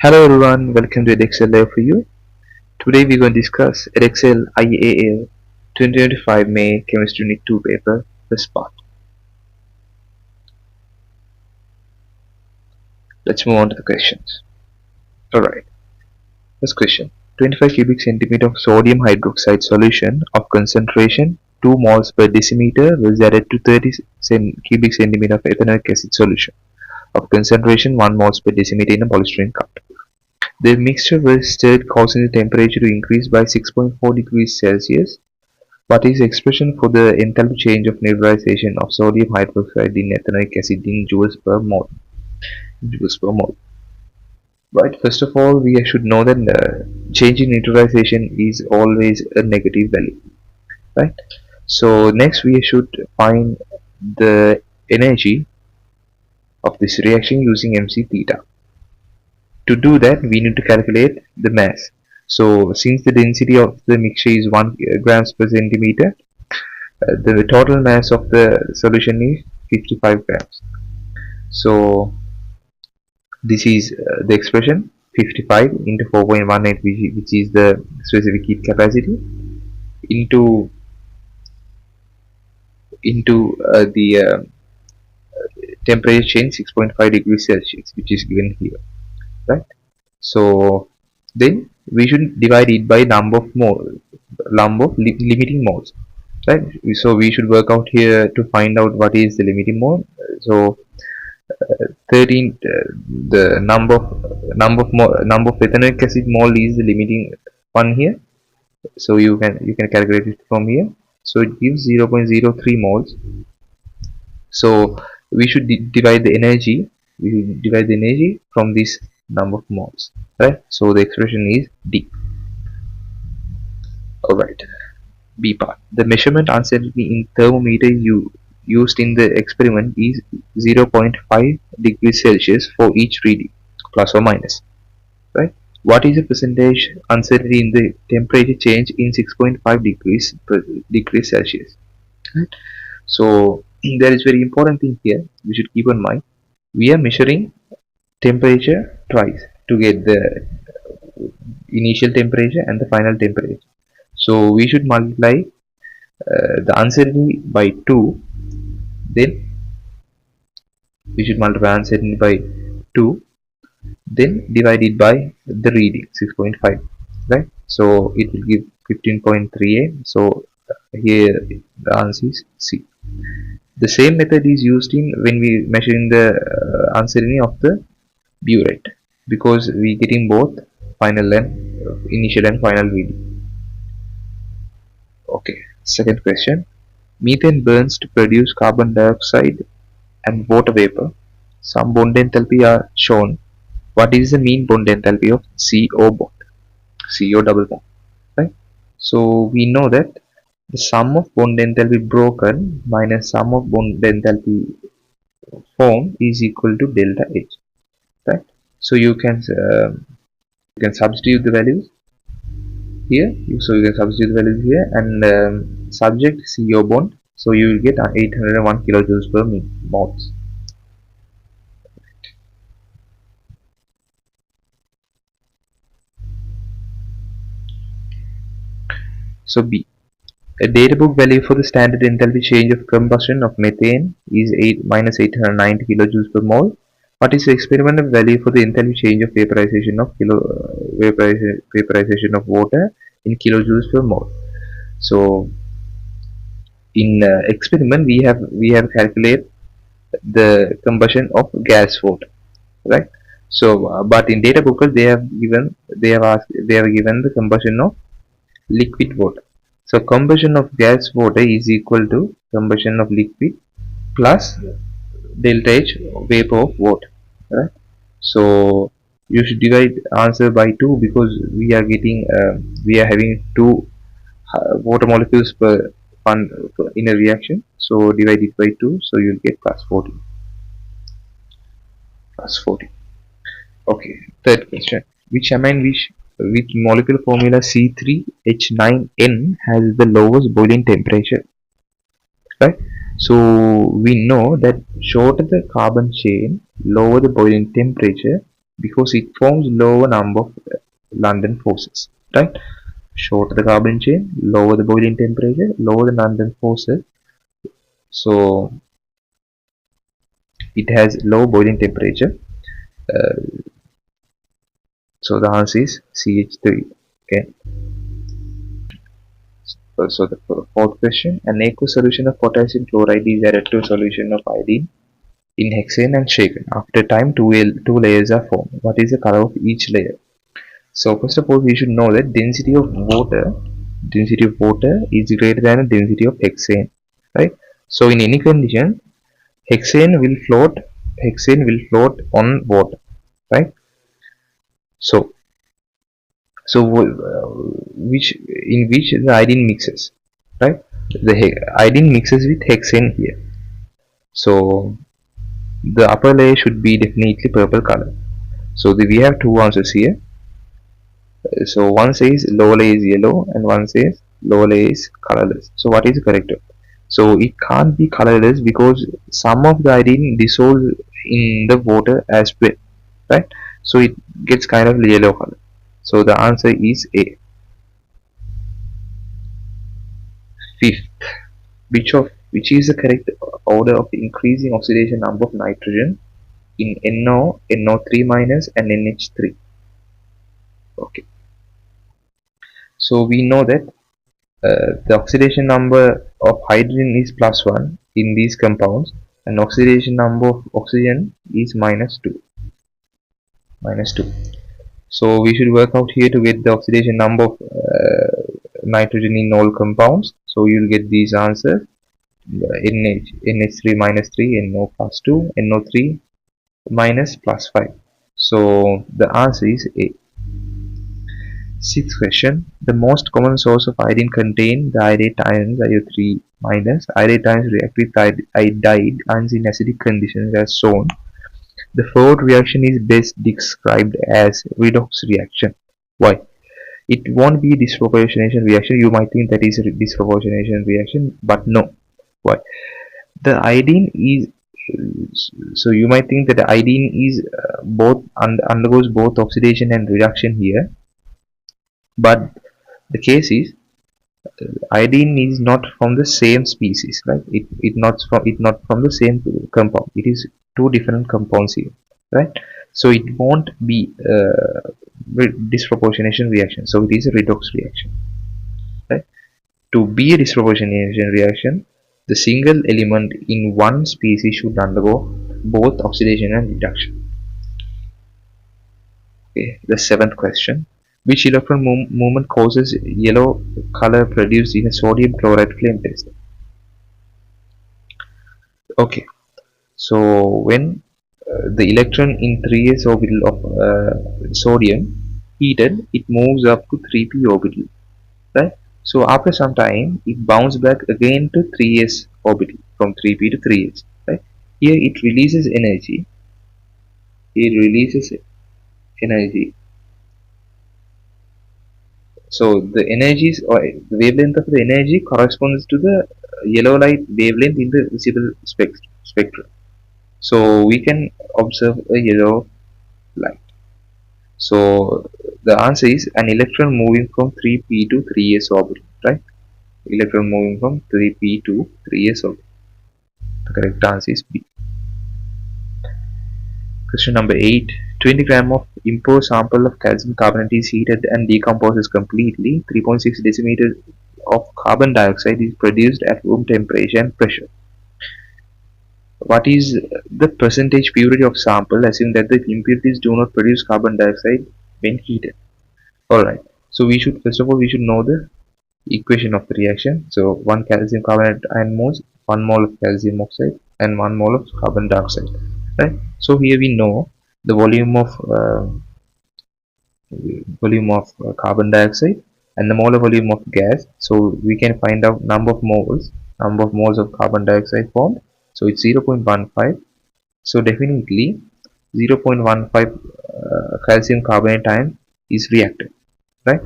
Hello everyone, welcome to Edexcel for you. Today we're going to discuss Edexcel IAS 2025 May Chemistry Unit 2 paper, first part. Let's move on to the questions. Alright, first question. 25 cubic centimeter of sodium hydroxide solution of concentration 2 moles per decimeter was added to 30 cubic centimeter of ethanoic acid solution of concentration 1 moles per decimeter in a polystyrene cup. The mixture was stirred, causing the temperature to increase by 6.4 degrees Celsius. What is the expression for the enthalpy change of neutralization of sodium hydroxide in ethanoic acid in joules per mole? Joules per mole. Right. First of all, we should know that change in neutralization is always a negative value. Right. So next we should find the energy of this reaction using MC theta. To do that, we need to calculate the mass. So since the density of the mixture is 1 grams per centimeter, the total mass of the solution is 55 grams. So this is the expression 55 into 4.18, which is the specific heat capacity, into the temperature change 6.5 degrees Celsius, which is given here, right? So then we should divide it by number of limiting moles, right? So we should work out here to find out what is the limiting mole. So 13, the number of ethanoic acid mole is the limiting one here. So you can calculate it from here. So it gives 0.03 moles. So we should divide the energy. We should divide the energy from this number of moles, right? So the expression is D. Alright, B part. The measurement uncertainty in thermometer used in the experiment is 0.5 degrees Celsius for each reading, plus or minus, right? What is the percentage uncertainty in the temperature change in 6.5 degrees Celsius, right? So there is very important thing here we should keep in mind. We are measuring temperature twice to get the initial temperature and the final temperature. So we should multiply the uncertainty by 2, then we should multiply uncertainty by 2, then divide it by the reading 6.5, right? So it will give 15.38. So here the answer is C. The same method is used in when we measuring the uncertainty of the burette, because we getting both final and initial and final reading. Okay, second question. Methane burns to produce carbon dioxide and water vapor. Some bond enthalpy are shown. What is the mean bond enthalpy of CO bond? CO double bond, right? So we know that the sum of bond enthalpy broken minus sum of bond enthalpy formed is equal to delta H, right? So you can substitute the values here. So you can substitute the values here and subject CO bond. So you will get 801 kilojoules per moles. So B. A databook value for the standard enthalpy change of combustion of methane is minus 890 kilojoules per mole. What is the experimental value for the enthalpy change of vaporization of water in kilojoules per mole? So in experiment we have calculated the combustion of gas water, right? So but in data booklet they have given the combustion of liquid water. So combustion of gas water is equal to combustion of liquid plus delta H vapor of water, right? So you should divide answer by 2, because we are having 2 water molecules per in a reaction. So divide it by 2, so you'll get plus 40. Okay, third question. Which amine with molecular formula C3H9N has the lowest boiling temperature? Right? So we know that shorter the carbon chain, lower the boiling temperature, because it forms lower number of London forces, right? Shorter the carbon chain, lower the boiling temperature, lower the London forces. So it has low boiling temperature. So the answer is CH3. Okay. So the fourth question: an aqueous solution of potassium chloride is added to a solution of iodine in hexane and shaken. After time, two layers are formed. What is the color of each layer? So first of all, we should know that density of water is greater than the density of hexane, right? So in any condition, hexane will float. Hexane will float on water, right? So which in which the iodine mixes, right? The iodine mixes with hexane here. So the upper layer should be definitely purple color. So we have two answers here. So one says lower layer is yellow and one says lower layer is colorless. So what is correct? So it can't be colorless because some of the iodine dissolve in the water as well, right? So it gets kind of yellow color. So the answer is A. Fifth, which is the correct order of increasing oxidation number of nitrogen in NO, NO3 minus and NH3? Okay. So we know that the oxidation number of hydrogen is +1 in these compounds and oxidation number of oxygen is -2. So we should work out here to get the oxidation number of nitrogen in all compounds. So you'll get these answers: NH3 -3, NO +2, NO3 minus +5. So the answer is A. Sixth question: the most common source of iodine contain the iodate ions IO3 minus. Iodate ions react with iodide ions in acidic conditions as shown. The fourth reaction is best described as redox reaction. Why? It won't be a disproportionation reaction. You might think that is a disproportionation reaction, but no. Why? The iodine is, so you might think that the iodine is both undergoes both oxidation and reduction here, but the case is iodine is not from the same species, right? It not from the same compound. It is two different compounds here, right? So it won't be disproportionation reaction. So it is a redox reaction, right? To be a disproportionation reaction, the single element in one species should undergo both oxidation and reduction. Okay, the seventh question: which electron movement causes yellow color produced in a sodium chloride flame test? Okay, so when the electron in 3s orbital of sodium heated, it moves up to 3p orbital, right? So after some time, it bounces back again to 3s orbital from 3p to 3s, right? Here it releases energy. It releases energy. So the energies or the wavelength of the energy corresponds to the yellow light wavelength in the visible spectrum. So we can observe a yellow light. So the answer is an electron moving from 3p to 3s orbital, right? Electron moving from 3p to 3s orbital. The correct answer is B. Question number 8. 20 gram of impure sample of calcium carbonate is heated and decomposes completely. 3.6 decimeters of carbon dioxide is produced at room temperature and pressure. What is the percentage purity of sample, assuming that the impurities do not produce carbon dioxide when heated? Alright, so first of all we should know the equation of the reaction. So 1 calcium carbonate ion moles, 1 mole of calcium oxide and 1 mole of carbon dioxide, right? So here we know the volume of carbon dioxide and the molar volume of gas. So we can find out number of moles of carbon dioxide formed. So it's 0.15. So definitely 0.15 calcium carbonate ion is reacted, right?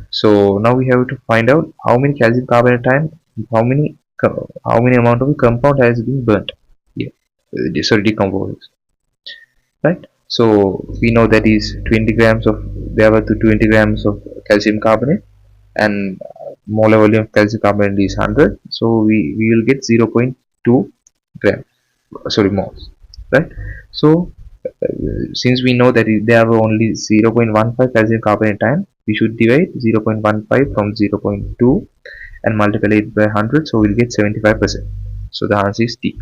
So now we have to find out how many calcium carbonate ion, how many amount of compound has been burnt here. Sorry, decomposed, right? So we know that is 20 grams of, there were 20 grams of calcium carbonate, and molar volume of calcium carbonate is 100, so we will get 0.2 gram, sorry, moles, right? So since we know that there are only 0.15 calcium carbonate ion, we should divide 0.15 from 0.2 and multiply it by 100, so we'll get 75%. So the answer is D.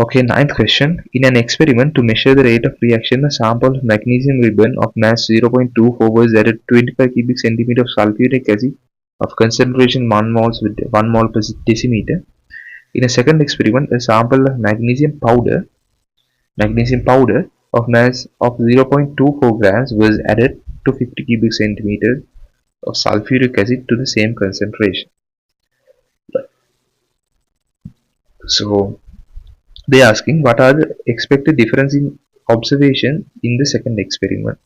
Okay, ninth question. In an experiment to measure the rate of reaction, a sample of magnesium ribbon of mass 0.24 was added 25 cubic centimeter of sulfuric acid of concentration 1 moles with 1 mole per decimeter. In a second experiment, a sample of magnesium powder of mass of 0.24 grams was added to 50 cubic centimeters of sulfuric acid to the same concentration. So they are asking what are the expected difference in observation in the second experiment.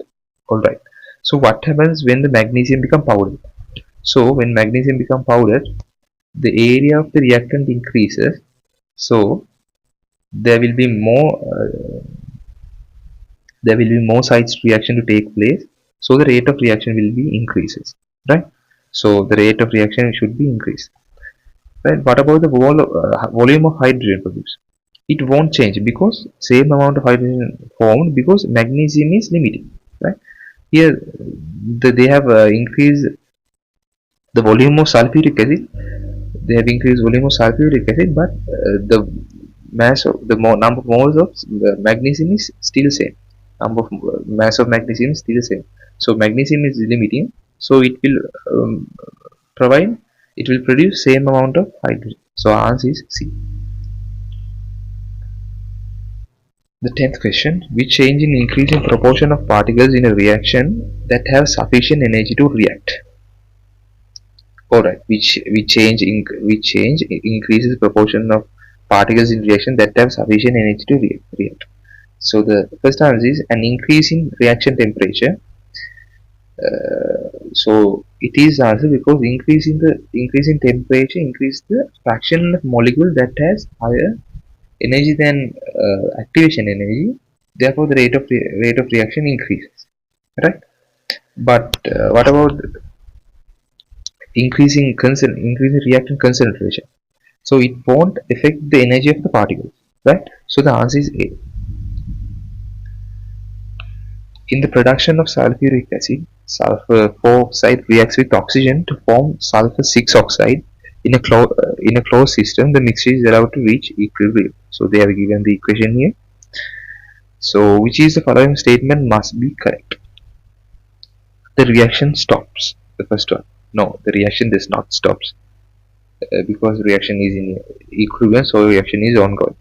Alright. So what happens when the magnesium become powder? So when magnesium become powder, the area of the reactant increases. So there will be more sites reaction to take place. So the rate of reaction will be increases. Right. So the rate of reaction should be increased. Right. What about the volume of hydrogen produced? It won't change because same amount of hydrogen formed because magnesium is limited. Right. Here they have increased the volume of sulfuric acid. They have increased volume of sulfuric acid, but the mass of the number of moles of magnesium is still same. Number of mass of magnesium is still same. So magnesium is limiting. So it will provide. It will produce same amount of hydrogen. So our answer is C. The 10th question. Which change in increasing proportion of particles in a reaction that have sufficient energy to react? Alright, which change increases proportion of particles in reaction that have sufficient energy to react. So the first answer is an increase in reaction temperature. So it is answer because increase in temperature increase the fraction of molecule that has higher energy than activation energy. Therefore, the rate of reaction increases. Right? But what about increasing reactant concentration? So it won't affect the energy of the particles, right? So the answer is A. In the production of sulfuric acid, sulfur 4 oxide reacts with oxygen to form sulfur 6 oxide. In a closed system, the mixture is allowed to reach equilibrium. So they have given the equation here. So which is the following statement must be correct? The reaction stops. The first one. No, the reaction does not stops because reaction is in equilibrium, so reaction is ongoing.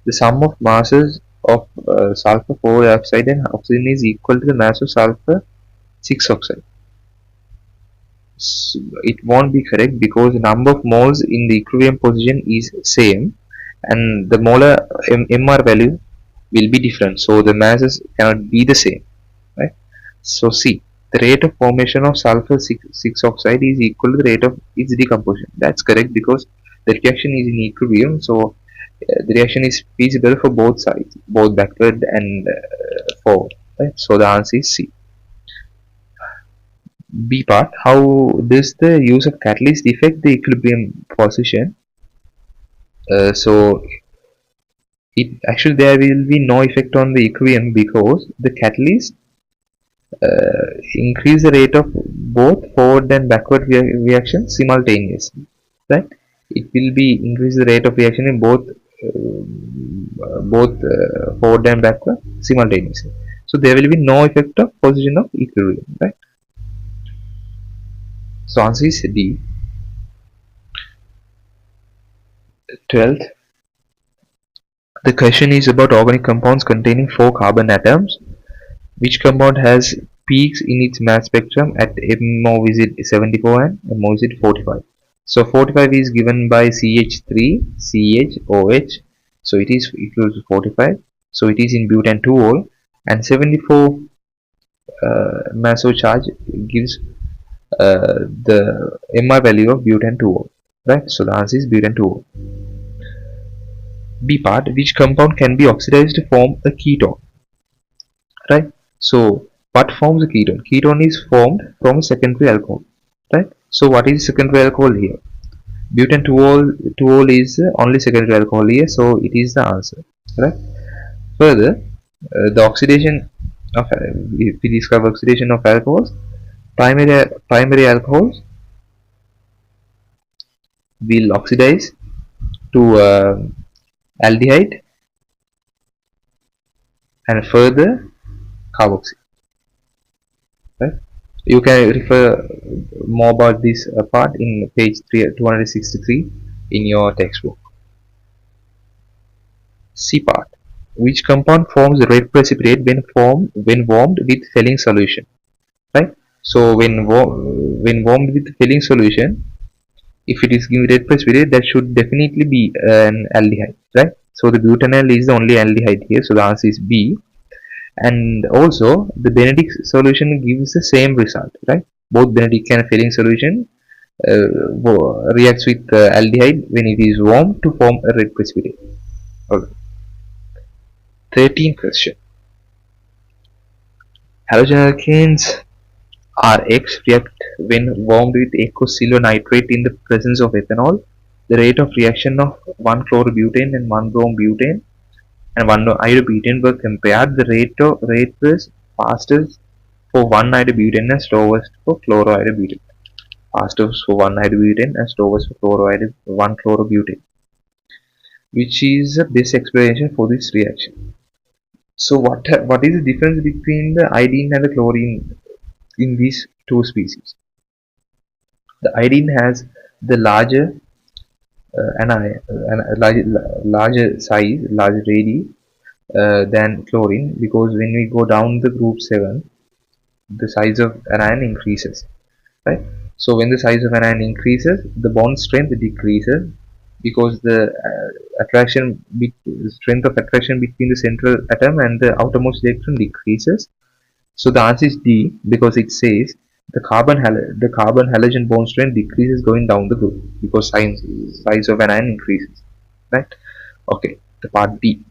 The sum of masses of sulfur 4 dioxide and oxygen is equal to the mass of sulfur 6 oxide. So it won't be correct because the number of moles in the equilibrium position is same and the molar MR value will be different. So the masses cannot be the same. Right? So C. The rate of formation of sulfur 6 oxide is equal to the rate of its decomposition. That's correct because the reaction is in equilibrium. So the reaction is feasible for both sides, both backward and forward. Right? So the answer is C. B part. How does the use of catalyst affect the equilibrium position? So it actually there will be no effect on the equilibrium because the catalyst increase the rate of both forward and backward reaction simultaneously, right? It will be increase the rate of reaction in both forward and backward simultaneously. So there will be no effect of position of equilibrium, right? So answer is D. 12th. The question is about organic compounds containing 4 carbon atoms. Which compound has peaks in its mass spectrum at MO visit 74 and MO visit 45? So 45 is given by CH3, CHOH. So it is equal to 45. So it is in butane 2-ol, and 74 maso charge gives the MR value of butane 2-ol. Right? So the answer is butane 2-ol. B part, which compound can be oxidized to form a ketone, right? So what forms a ketone? Ketone is formed from a secondary alcohol, right? So what is secondary alcohol here? Butane 2-ol is only secondary alcohol here, so it is the answer, right? Further, the oxidation of if we discover oxidation of alcohols, primary alcohols will oxidize to aldehyde and further carboxyl, right? You can refer more about this part in page 263 in your textbook. C part. Which compound forms red precipitate when warmed with Fehling solution? Right. So when warmed with Fehling solution, if it is giving red precipitate, that should definitely be an aldehyde, right? So the butanol is the only aldehyde here. So the answer is B. And also the Benedict solution gives the same result, right? Both Benedict and Fehling solution reacts with aldehyde when it is warm to form a red precipitate. Okay. 13th question. Halogen Rx react when warmed with aqueous nitrate in the presence of ethanol. The rate of reaction of 1-chlorobutane and 1-bromobutane and 1-isobutane were compared. The rate was fastest for 1-isobutane and slowest for chloroisobutane. Fastest for 1-isobutane and slowest for 1-chlorobutane, which is the best explanation for this reaction. So what is the difference between the iodine and the chlorine in these two species? The iodine has the larger larger size, larger radii than chlorine, because when we go down the group 7, the size of anion increases, right? So when the size of anion increases, the bond strength decreases because the strength of attraction between the central atom and the outermost electron decreases. So the answer is D, because it says the carbon halogen bond strength decreases going down the group because size of an ion increases, right? Okay, the part B.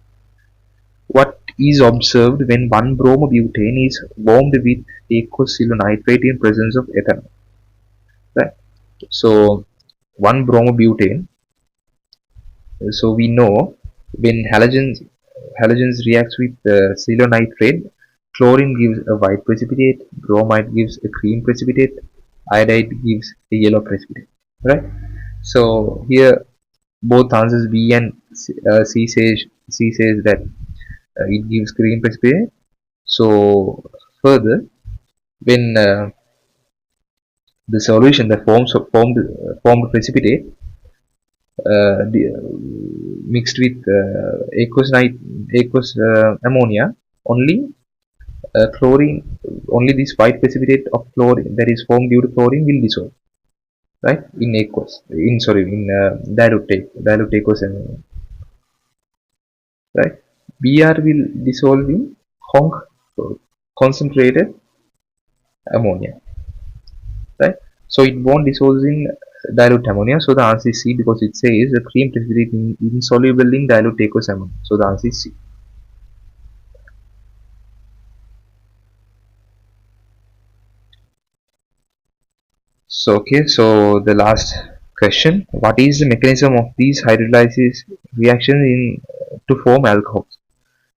What is observed when 1-bromobutane is warmed with aqueous nitrate in presence of ethanol, right? So 1-bromobutane. So we know when halogens reacts with nitrate, chlorine gives a white precipitate, bromide gives a green precipitate, iodide gives a yellow precipitate, right? So here both answers B and C says that it gives green precipitate. So further, when the solution that formed precipitate mixed with aqueous ammonia, only chlorine, only this white precipitate of chlorine that is formed due to chlorine will dissolve, right, in dilute aqueous ammonia, right? Br will dissolve in conc concentrated ammonia, right? So it won't dissolve in dilute ammonia. So the answer is C, because it says the cream precipitate insoluble in dilute aqueous ammonia. So the answer is C. So okay, so the last question: what is the mechanism of these hydrolysis reactions in to form alcohols?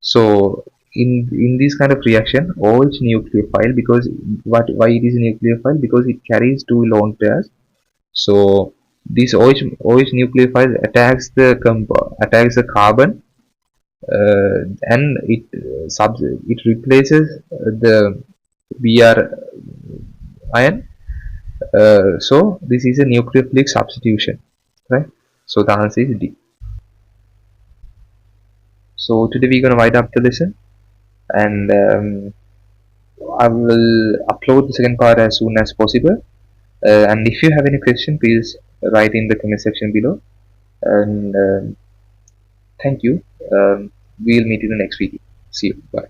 So in this kind of reaction, OH nucleophile, because why it is a nucleophile? Because it carries two lone pairs. So this OH nucleophile attacks the carbon, and it replaces the Br ion. So this is a nucleophilic substitution, right? So the answer is D. So today we're gonna wind up the lesson, and I will upload the second part as soon as possible. And if you have any question, please write in the comment section below. And thank you. We'll meet in the next video. See you. Bye.